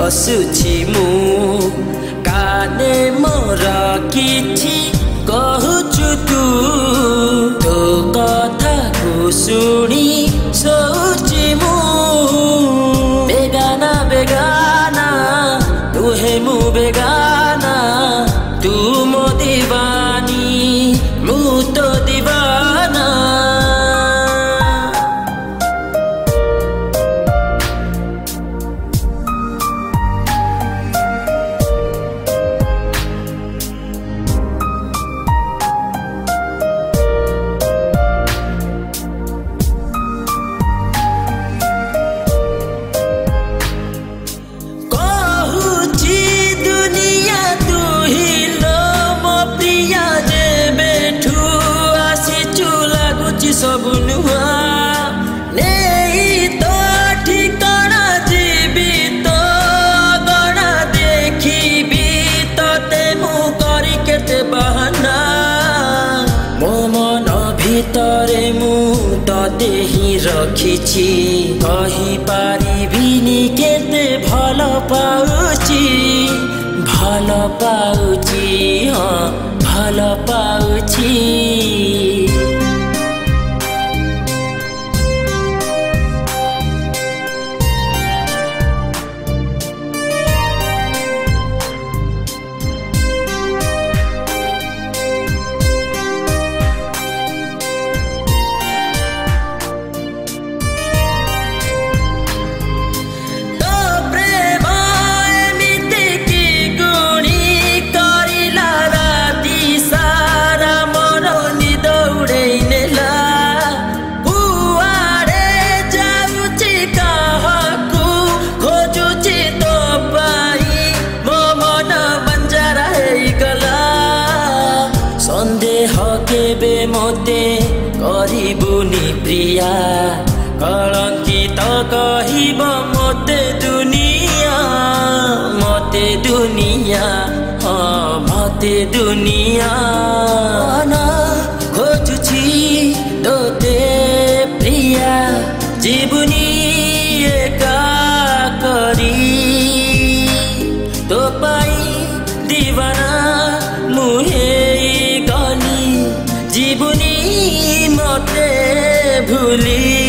हसुछि मु काने मोर किछि कहूछु तू तो कथा को सुनी सोची मु बेगाना बेगाना तू है मु बेगाना तू मो दीवानी मु तो दीवाना सब नुआ नहीं तो ठिकाना जीवित गणा देखी तो ते मु करी केते बहाना मो मन भितरे मु तते ही रखिछि कहि पारिबिनी केते भल पाउछि हाँ भल पाउछि केबे मोते करिबुनी प्रिया कलंकित कहिब मोते दुनिया हाँ मोते दुनिया ना खोजुछि तोते प्रिया जीवनी एका करी तो पाई दीवाना मुहे जीवनी मते भूली